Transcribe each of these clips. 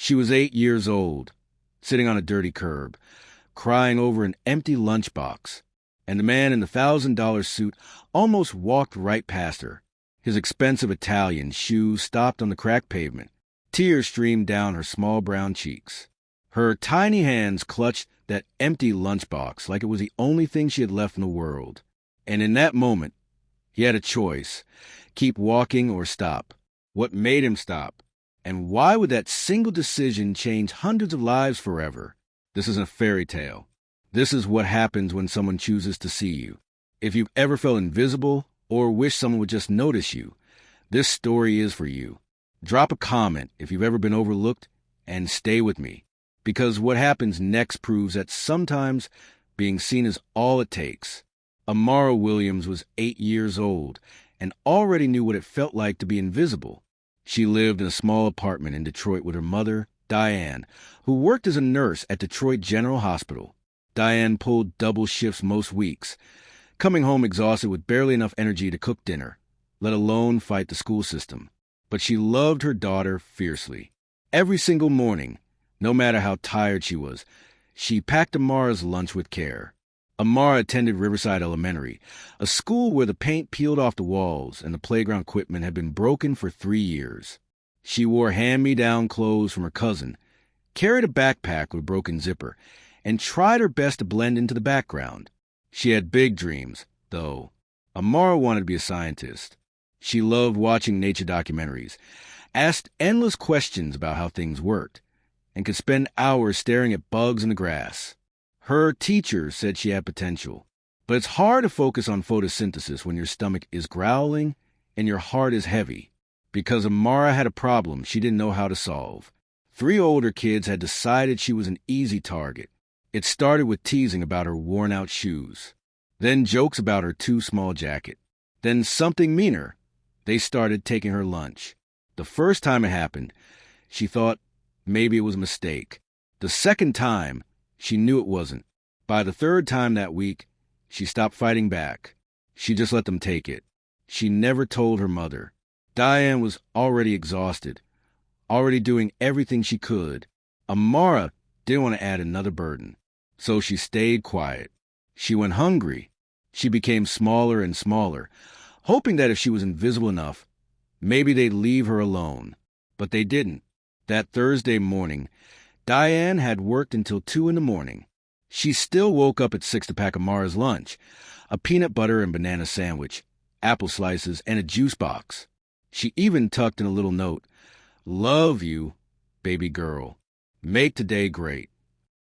She was 8 years old, sitting on a dirty curb, crying over an empty lunchbox, and the man in the $1,000 suit almost walked right past her. His expensive Italian shoes stopped on the cracked pavement. Tears streamed down her small brown cheeks. Her tiny hands clutched that empty lunchbox like it was the only thing she had left in the world. And in that moment, he had a choice: keep walking or stop. What made him stop? And why would that single decision change hundreds of lives forever? This isn't a fairy tale. This is what happens when someone chooses to see you. If you've ever felt invisible or wish someone would just notice you, this story is for you. Drop a comment if you've ever been overlooked, and stay with me, because what happens next proves that sometimes being seen is all it takes. Amara Williams was 8 years old and already knew what it felt like to be invisible. She lived in a small apartment in Detroit with her mother, Diane, who worked as a nurse at Detroit General Hospital. Diane pulled double shifts most weeks, coming home exhausted with barely enough energy to cook dinner, let alone fight the school system. But she loved her daughter fiercely. Every single morning, no matter how tired she was, she packed Amara's lunch with care. Amara attended Riverside Elementary, a school where the paint peeled off the walls and the playground equipment had been broken for 3 years. She wore hand-me-down clothes from her cousin, carried a backpack with a broken zipper, and tried her best to blend into the background. She had big dreams, though. Amara wanted to be a scientist. She loved watching nature documentaries, asked endless questions about how things worked, and could spend hours staring at bugs in the grass. Her teacher said she had potential, but it's hard to focus on photosynthesis when your stomach is growling and your heart is heavy, because Amara had a problem she didn't know how to solve. 3 older kids had decided she was an easy target. It started with teasing about her worn-out shoes, then jokes about her too small jacket, then something meaner. They started taking her lunch. The first time it happened, she thought maybe it was a mistake. The second time, she knew it wasn't. By the third time that week, she stopped fighting back. She just let them take it. She never told her mother. Diane was already exhausted, already doing everything she could. Amara didn't want to add another burden, so she stayed quiet. She went hungry. She became smaller and smaller, hoping that if she was invisible enough, maybe they'd leave her alone. But they didn't. That Thursday morning, Diane had worked until 2 in the morning. She still woke up at 6 to pack Amara's lunch, a peanut butter and banana sandwich, apple slices, and a juice box. She even tucked in a little note, "Love you, baby girl. Make today great."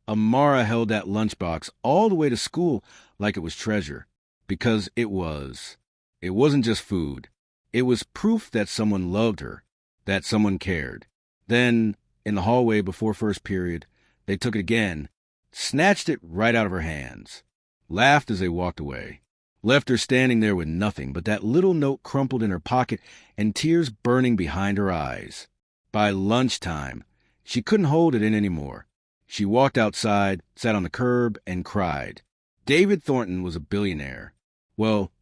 Amara held that lunchbox all the way to school like it was treasure, because it was. It wasn't just food. It was proof that someone loved her, that someone cared. Then, in the hallway before first period, they took it again, snatched it right out of her hands, laughed as they walked away, left her standing there with nothing but that little note crumpled in her pocket and tears burning behind her eyes. By lunchtime, she couldn't hold it in anymore. She walked outside, sat on the curb, and cried. David Thornton was a billionaire. Well,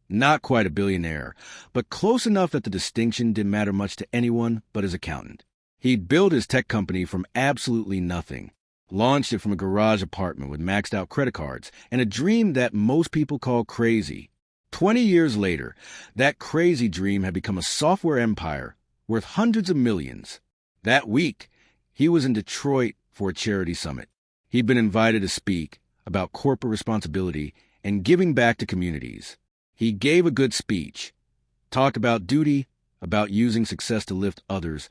not quite a billionaire, but close enough that the distinction didn't matter much to anyone but his accountant. He'd built his tech company from absolutely nothing, launched it from a garage apartment with maxed out credit cards, and a dream that most people call crazy. 20 years later, that crazy dream had become a software empire worth hundreds of millions. That week, he was in Detroit for a charity summit. He'd been invited to speak about corporate responsibility and giving back to communities. He gave a good speech, talked about duty, about using success to lift others,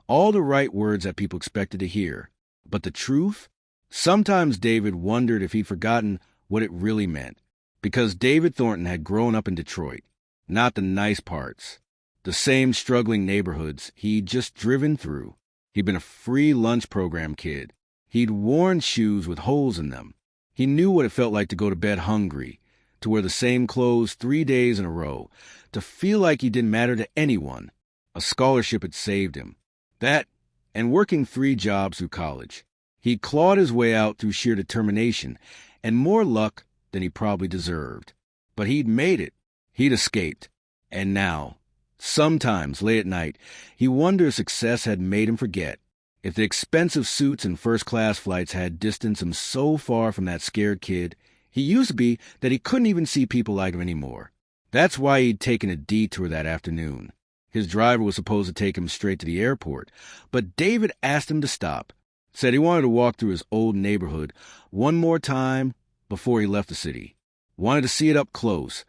all the right words that people expected to hear. But the truth? Sometimes David wondered if he'd forgotten what it really meant, because David Thornton had grown up in Detroit, not the nice parts, the same struggling neighborhoods he'd just driven through. He'd been a free lunch program kid. He'd worn shoes with holes in them. He knew what it felt like to go to bed hungry, to wear the same clothes 3 days in a row, to feel like he didn't matter to anyone. A scholarship had saved him. That, and working 3 jobs through college. He clawed his way out through sheer determination and more luck than he probably deserved. But he'd made it. He'd escaped. And now, sometimes late at night, he wondered if success had made him forget. If the expensive suits and first-class flights had distanced him so far from that scared kid he used to be that he couldn't even see people like him anymore. That's why he'd taken a detour that afternoon. His driver was supposed to take him straight to the airport, but David asked him to stop, said he wanted to walk through his old neighborhood one more time before he left the city. Wanted to see it up close,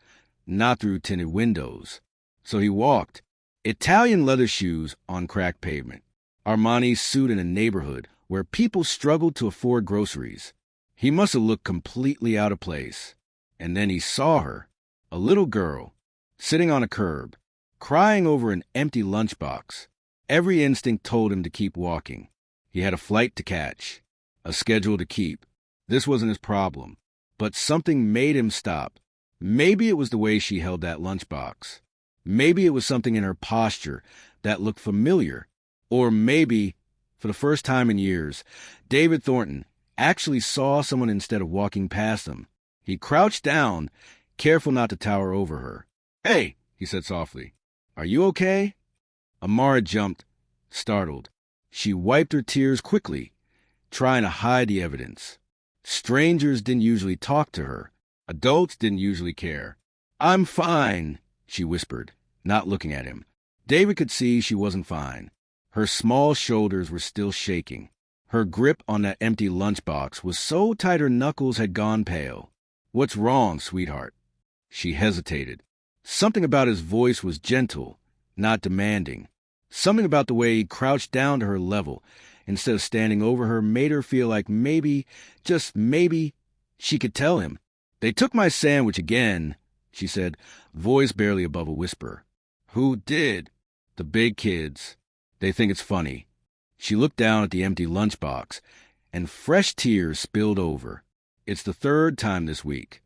not through tinted windows. So he walked, Italian leather shoes on cracked pavement, Armani's suit in a neighborhood where people struggled to afford groceries. He must have looked completely out of place. And then he saw her, a little girl, sitting on a curb, crying over an empty lunchbox. Every instinct told him to keep walking. He had a flight to catch, a schedule to keep. This wasn't his problem, but something made him stop. Maybe it was the way she held that lunchbox. Maybe it was something in her posture that looked familiar. Or maybe, for the first time in years, David Thornton actually saw someone instead of walking past them. He crouched down, careful not to tower over her. "Hey," he said softly. "Are you okay?" Amara jumped, startled. She wiped her tears quickly, trying to hide the evidence. Strangers didn't usually talk to her. Adults didn't usually care. "I'm fine," she whispered, not looking at him. David could see she wasn't fine. Her small shoulders were still shaking. Her grip on that empty lunchbox was so tight her knuckles had gone pale. "What's wrong, sweetheart?" She hesitated. Something about his voice was gentle, not demanding. Something about the way he crouched down to her level instead of standing over her made her feel like maybe, just maybe, she could tell him. "They took my sandwich again," she said, voice barely above a whisper. "Who did?" "The big kids. They think it's funny." She looked down at the empty lunchbox, and fresh tears spilled over. It's the third time this week.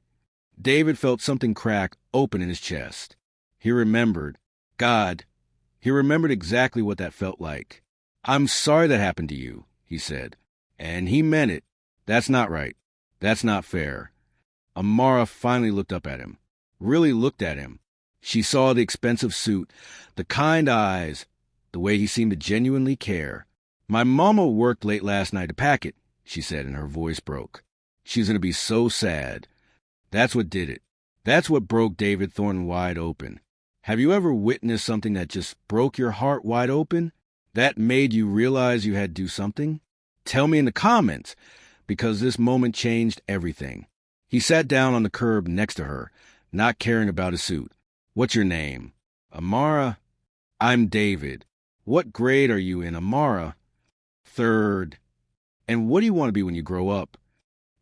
David felt something crack open in his chest. He remembered. God, he remembered exactly what that felt like. "I'm sorry that happened to you," he said. And he meant it. That's not right. That's not fair. Amara finally looked up at him. Really looked at him. She saw the expensive suit, the kind eyes, the way he seemed to genuinely care. "My mama worked late last night to pack it," she said, and her voice broke. "She's going to be so sad." That's what did it. That's what broke David Thornton wide open. Have you ever witnessed something that just broke your heart wide open? That made you realize you had to do something? Tell me in the comments, because this moment changed everything. He sat down on the curb next to her, not caring about his suit. "What's your name?" "Amara." "I'm David." "What grade are you in, Amara?" "Third." "And what do you want to be when you grow up?"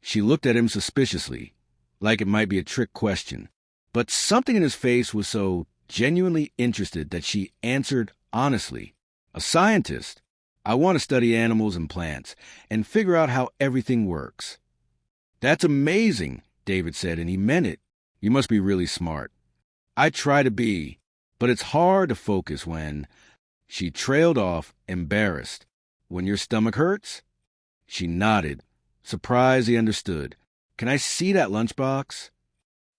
She looked at him suspiciously, like it might be a trick question. But something in his face was so genuinely interested that she answered honestly. "A scientist. I want to study animals and plants and figure out how everything works." "That's amazing," David said, and he meant it. "You must be really smart." "I try to be, but it's hard to focus when—" She trailed off, embarrassed. "When your stomach hurts?" She nodded, surprised he understood. "Can I see that lunchbox?"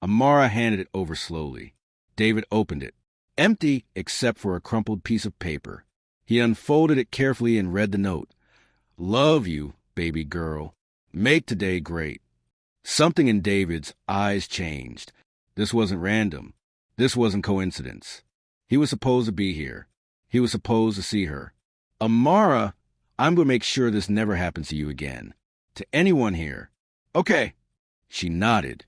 Amara handed it over slowly. David opened it. Empty except for a crumpled piece of paper. He unfolded it carefully and read the note. "Love you, baby girl. Make today great." Something in David's eyes changed. This wasn't random. This wasn't coincidence. He was supposed to be here. He was supposed to see her. "Amara, I'm going to make sure this never happens to you again. To anyone here." "Okay." She nodded.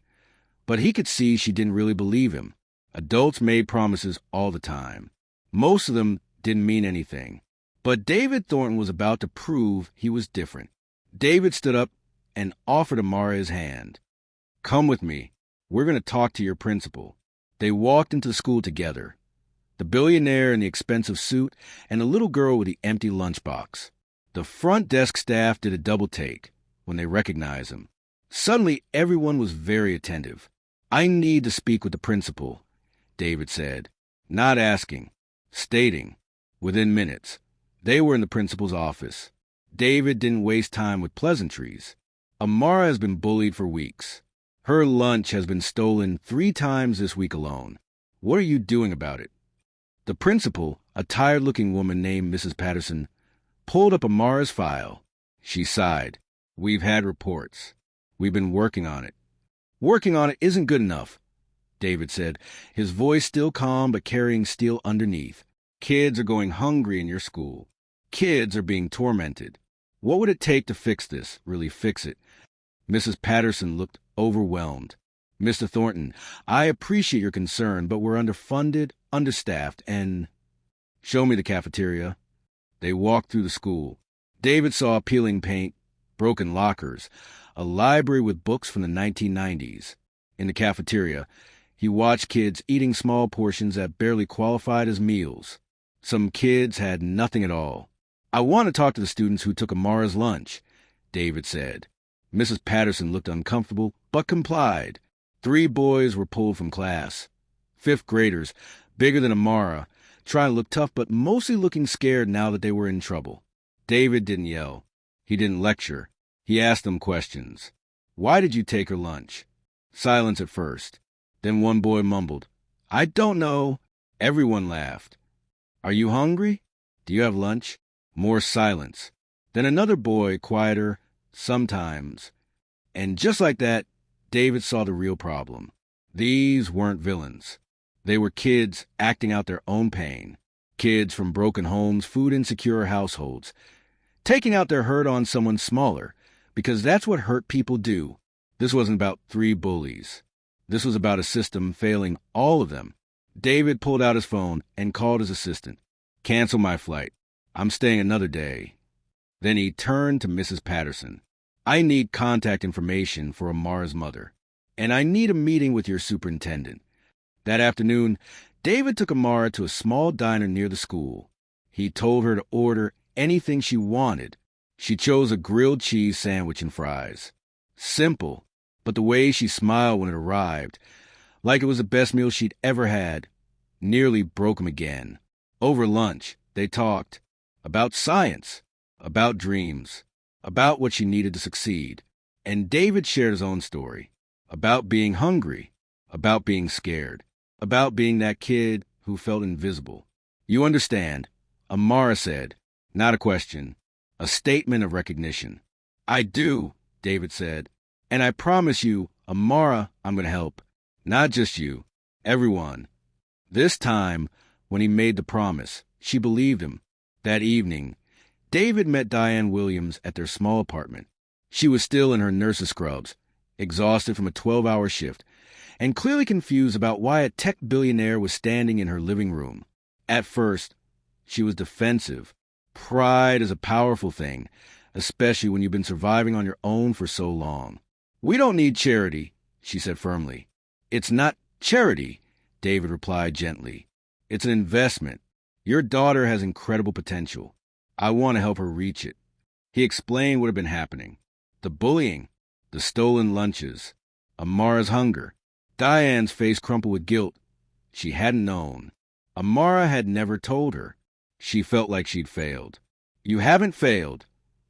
But he could see she didn't really believe him. Adults made promises all the time. Most of them didn't mean anything. But David Thornton was about to prove he was different. David stood up and offered Amara his hand. "Come with me. We're going to talk to your principal." They walked into the school together. The billionaire in the expensive suit and the little girl with the empty lunchbox. The front desk staff did a double take when they recognized him. Suddenly, everyone was very attentive. "I need to speak with the principal," David said, not asking, stating. Within minutes, they were in the principal's office. David didn't waste time with pleasantries. "Amara has been bullied for weeks. Her lunch has been stolen 3 times this week alone. What are you doing about it?" The principal, a tired-looking woman named Mrs. Patterson, pulled up Amara's file. She sighed. We've had reports. We've been working on it. Working on it isn't good enough, David said, his voice still calm but carrying steel underneath. Kids are going hungry in your school. Kids are being tormented. What would it take to fix this, really fix it? Mrs. Patterson looked overwhelmed. Mr. Thornton, I appreciate your concern, but we're underfunded, understaffed, and... Show me the cafeteria. They walked through the school. David saw peeling paint, broken lockers, a library with books from the 1990s. In the cafeteria, he watched kids eating small portions that barely qualified as meals. Some kids had nothing at all. I want to talk to the students who took Amara's lunch, David said. Mrs. Patterson looked uncomfortable, but complied. 3 boys were pulled from class. 5th graders, bigger than Amara, trying to look tough but mostly looking scared now that they were in trouble. David didn't yell. He didn't lecture. He asked them questions. Why did you take her lunch? Silence at first. Then one boy mumbled, I don't know. Everyone laughed. Are you hungry? Do you have lunch? More silence. Then another boy, quieter, sometimes. And just like that, David saw the real problem. These weren't villains. They were kids acting out their own pain. Kids from broken homes, food-insecure households. Taking out their hurt on someone smaller, because that's what hurt people do. This wasn't about 3 bullies. This was about a system failing all of them. David pulled out his phone and called his assistant. Cancel my flight. I'm staying another day. Then he turned to Mrs. Patterson. I need contact information for Amara's mother, and I need a meeting with your superintendent. That afternoon, David took Amara to a small diner near the school. He told her to order anything she wanted. She chose a grilled cheese sandwich and fries. Simple, but the way she smiled when it arrived, like it was the best meal she'd ever had, nearly broke him again. Over lunch, they talked about science, about dreams, about what she needed to succeed. And David shared his own story, about being hungry, about being scared, about being that kid who felt invisible. You understand, Amara said, not a question, a statement of recognition. I do, David said, and I promise you, Amara, I'm going to help. Not just you, everyone. This time, when he made the promise, she believed him. That evening, David met Diane Williams at their small apartment. She was still in her nurse's scrubs, exhausted from a 12-hour shift, and clearly confused about why a tech billionaire was standing in her living room. At first, she was defensive. Pride is a powerful thing, especially when you've been surviving on your own for so long. We don't need charity, she said firmly. It's not charity, David replied gently. It's an investment. Your daughter has incredible potential. I want to help her reach it. He explained what had been happening. The bullying, the stolen lunches, Amara's hunger. Diane's face crumpled with guilt. She hadn't known. Amara had never told her. She felt like she'd failed. You haven't failed,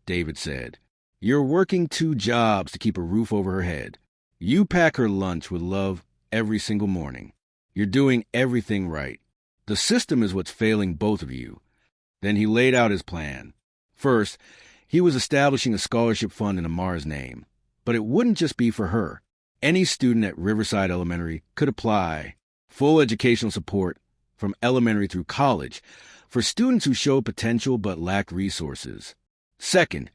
David said. You're working 2 jobs to keep a roof over her head. You pack her lunch with love every single morning. You're doing everything right. The system is what's failing both of you. Then he laid out his plan. First, he was establishing a scholarship fund in Amara's name. But it wouldn't just be for her. Any student at Riverside Elementary could apply. Full educational support from elementary through college for students who showed potential but lacked resources. Second,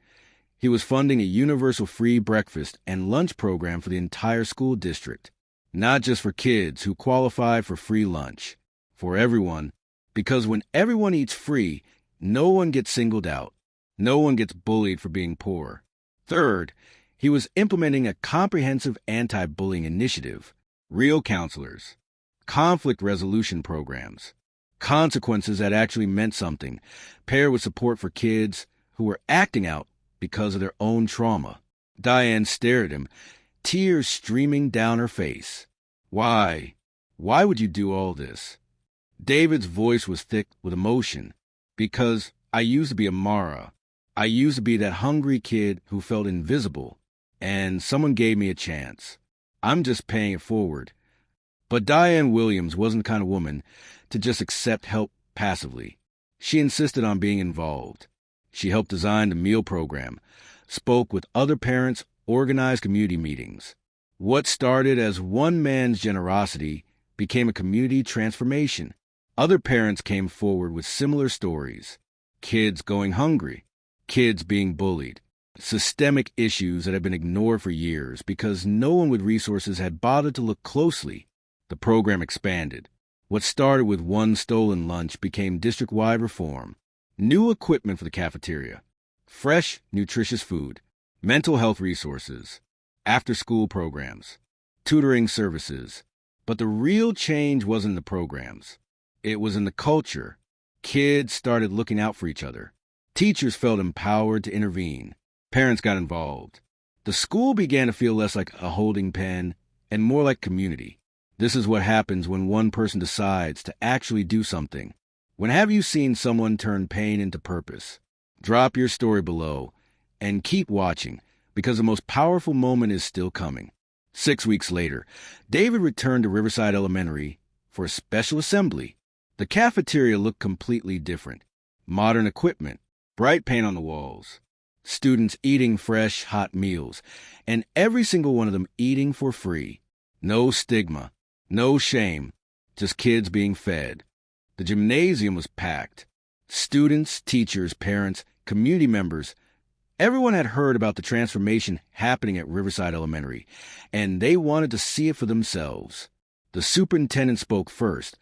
he was funding a universal free breakfast and lunch program for the entire school district. Not just for kids who qualified for free lunch. For everyone, because when everyone eats free, no one gets singled out. No one gets bullied for being poor. Third, he was implementing a comprehensive anti-bullying initiative, real counselors, conflict resolution programs, consequences that actually meant something, paired with support for kids who were acting out because of their own trauma. Diane stared at him, tears streaming down her face. Why? Why would you do all this? David's voice was thick with emotion. Because I used to be Amara. I used to be that hungry kid who felt invisible. And someone gave me a chance. I'm just paying it forward. But Diane Williams wasn't the kind of woman to just accept help passively. She insisted on being involved. She helped design the meal program, spoke with other parents, organized community meetings. What started as one man's generosity became a community transformation. Other parents came forward with similar stories. Kids going hungry, kids being bullied, systemic issues that had been ignored for years because no one with resources had bothered to look closely. The program expanded. What started with one stolen lunch became district-wide reform. New equipment for the cafeteria, fresh, nutritious food, mental health resources, after-school programs, tutoring services. But the real change wasn't in the programs. It was in the culture. Kids started looking out for each other. Teachers felt empowered to intervene. Parents got involved. The school began to feel less like a holding pen and more like community. This is what happens when one person decides to actually do something. When have you seen someone turn pain into purpose? Drop your story below and keep watching because the most powerful moment is still coming. 6 weeks later, David returned to Riverside Elementary for a special assembly. The cafeteria looked completely different. Modern equipment, bright paint on the walls, students eating fresh, hot meals, and every single one of them eating for free. No stigma, no shame, just kids being fed. The gymnasium was packed. Students, teachers, parents, community members, everyone had heard about the transformation happening at Riverside Elementary, and they wanted to see it for themselves. The superintendent spoke first,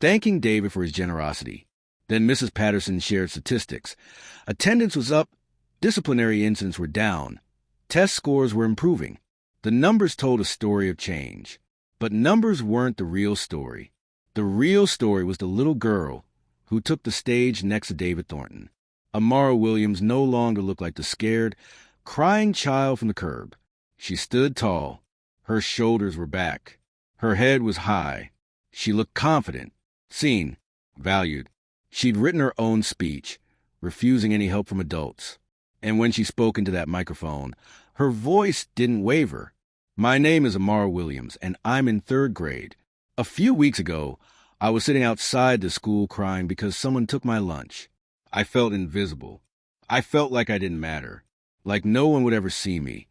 thanking David for his generosity. Then Mrs. Patterson shared statistics. Attendance was up, disciplinary incidents were down, test scores were improving. The numbers told a story of change. But numbers weren't the real story. The real story was the little girl who took the stage next to David Thornton. Amara Williams no longer looked like the scared, crying child from the curb. She stood tall. Her shoulders were back. Her head was high. She looked confident, seen, valued. She'd written her own speech, refusing any help from adults. And when she spoke into that microphone, her voice didn't waver. My name is Amara Williams, and I'm in 3rd grade. A few weeks ago, I was sitting outside the school crying because someone took my lunch. I felt invisible. I felt like I didn't matter, like no one would ever see me.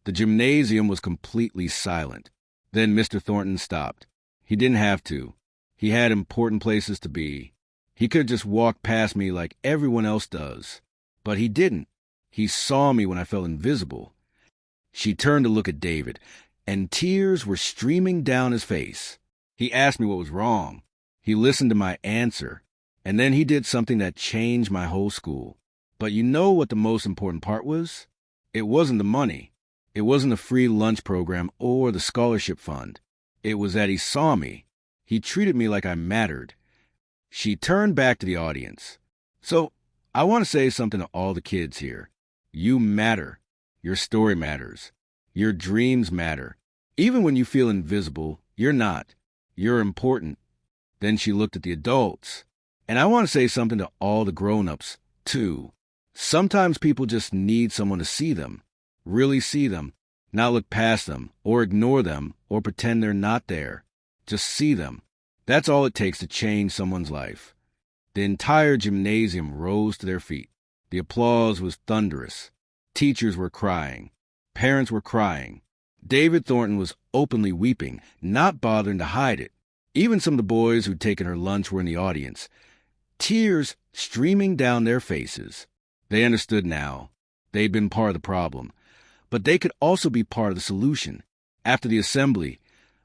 The gymnasium was completely silent. Then Mr. Thornton stopped. He didn't have to. He had important places to be. He could have just walked past me like everyone else does. But he didn't. He saw me when I felt invisible. She turned to look at David, and tears were streaming down his face. He asked me what was wrong. He listened to my answer, and then he did something that changed my whole school. But you know what the most important part was? It wasn't the money. It wasn't the free lunch program or the scholarship fund. It was that he saw me. He treated me like I mattered. She turned back to the audience. So, I want to say something to all the kids here. You matter. Your story matters. Your dreams matter. Even when you feel invisible, you're not. You're important. Then she looked at the adults. And I want to say something to all the grown-ups, too. Sometimes people just need someone to see them, really see them, not look past them, or ignore them, or pretend they're not there. Just see them. That's all it takes to change someone's life. The entire gymnasium rose to their feet. The applause was thunderous. Teachers were crying. Parents were crying. David Thornton was openly weeping, not bothering to hide it. Even some of the boys who'd taken her lunch were in the audience, tears streaming down their faces. They understood now. They'd been part of the problem. But they could also be part of the solution. After the assembly,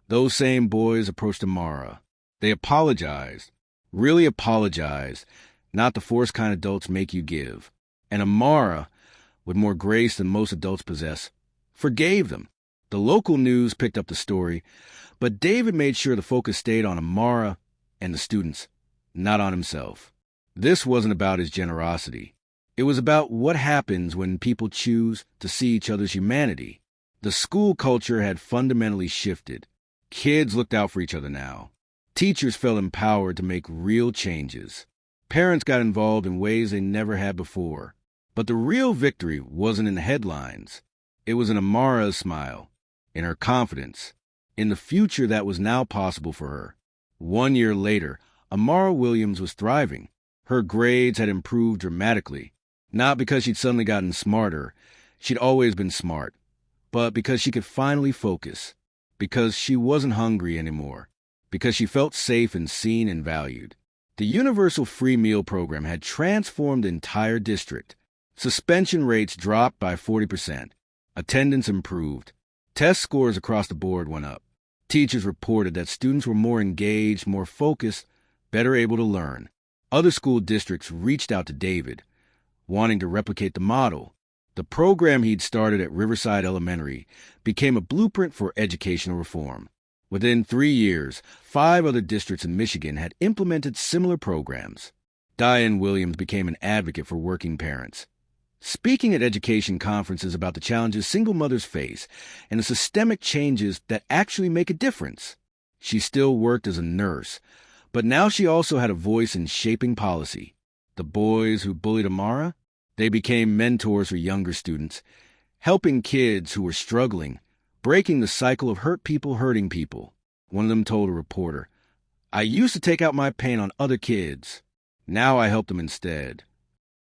those same boys approached Amara. They apologized, really apologized, not the forced kind adults make you give. And Amara, with more grace than most adults possess, forgave them. The local news picked up the story, but David made sure the focus stayed on Amara and the students, not on himself. This wasn't about his generosity. It was about what happens when people choose to see each other's humanity. The school culture had fundamentally shifted. Kids looked out for each other now. Teachers felt empowered to make real changes. Parents got involved in ways they never had before. But the real victory wasn't in the headlines. It was in Amara's smile, in her confidence, in the future that was now possible for her. 1 year later, Amara Williams was thriving. Her grades had improved dramatically. Not because she'd suddenly gotten smarter. She'd always been smart. But because she could finally focus. Because she wasn't hungry anymore. Because she felt safe and seen and valued. The universal free meal program had transformed the entire district. Suspension rates dropped by 40%. Attendance improved. Test scores across the board went up. Teachers reported that students were more engaged, more focused, better able to learn. Other school districts reached out to David, wanting to replicate the model. The program he'd started at Riverside Elementary became a blueprint for educational reform. Within 3 years, 5 other districts in Michigan had implemented similar programs. Diane Williams became an advocate for working parents, speaking at education conferences about the challenges single mothers face and the systemic changes that actually make a difference. She still worked as a nurse, but now she also had a voice in shaping policy. The boys who bullied Amara, they became mentors for younger students, helping kids who were struggling, breaking the cycle of hurt people hurting people. One of them told a reporter, "I used to take out my pain on other kids. Now I help them instead."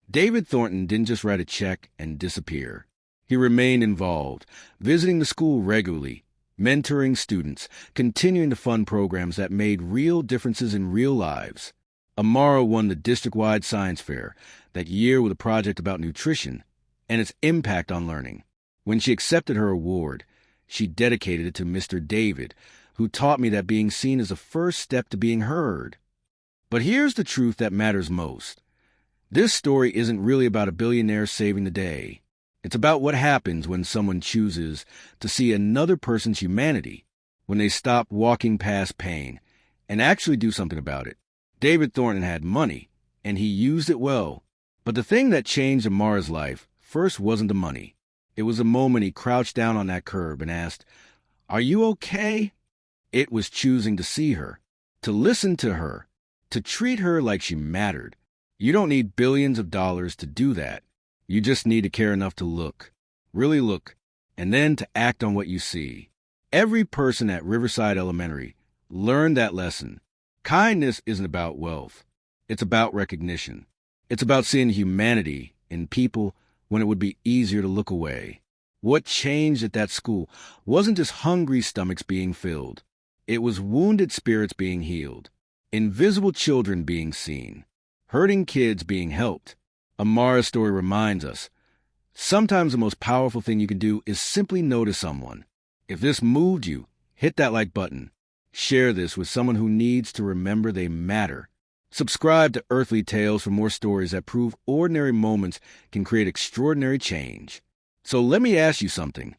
David Thornton didn't just write a check and disappear. He remained involved, visiting the school regularly, mentoring students, continuing to fund programs that made real differences in real lives. Amara won the district-wide science fair that year with a project about nutrition and its impact on learning. When she accepted her award, she dedicated it to Mr. David, who taught me that being seen is the first step to being heard. But here's the truth that matters most. This story isn't really about a billionaire saving the day. It's about what happens when someone chooses to see another person's humanity, when they stop walking past pain and actually do something about it. David Thornton had money, and he used it well. But the thing that changed Amara's life first wasn't the money. It was the moment he crouched down on that curb and asked, "Are you okay?" It was choosing to see her, to listen to her, to treat her like she mattered. You don't need billions of dollars to do that. You just need to care enough to look, really look, and then to act on what you see. Every person at Riverside Elementary learned that lesson. Kindness isn't about wealth. It's about recognition. It's about seeing humanity in people when it would be easier to look away. What changed at that school wasn't just hungry stomachs being filled. It was wounded spirits being healed, invisible children being seen, hurting kids being helped. Amara's story reminds us, sometimes the most powerful thing you can do is simply notice someone. If this moved you, hit that like button. Share this with someone who needs to remember they matter. Subscribe to Earthly Tales for more stories that prove ordinary moments can create extraordinary change. So let me ask you something.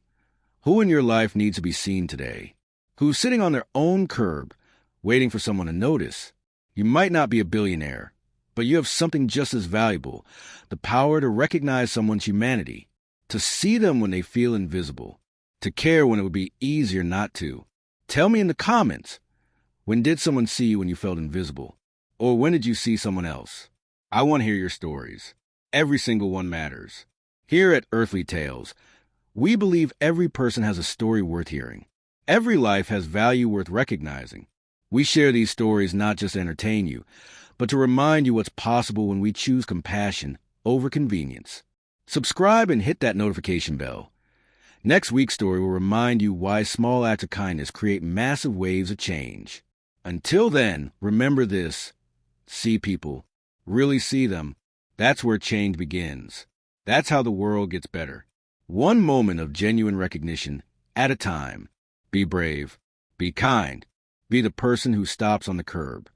Who in your life needs to be seen today? Who's sitting on their own curb, waiting for someone to notice? You might not be a billionaire, but you have something just as valuable, the power to recognize someone's humanity, to see them when they feel invisible, to care when it would be easier not to. Tell me in the comments, when did someone see you when you felt invisible? Or when did you see someone else? I want to hear your stories. Every single one matters. Here at Earthly Tales, we believe every person has a story worth hearing. Every life has value worth recognizing. We share these stories not just to entertain you, but to remind you what's possible when we choose compassion over convenience. Subscribe and hit that notification bell. Next week's story will remind you why small acts of kindness create massive waves of change. Until then, remember this. See people. Really see them. That's where change begins. That's how the world gets better. One moment of genuine recognition at a time. Be brave. Be kind. Be the person who stops on the curb.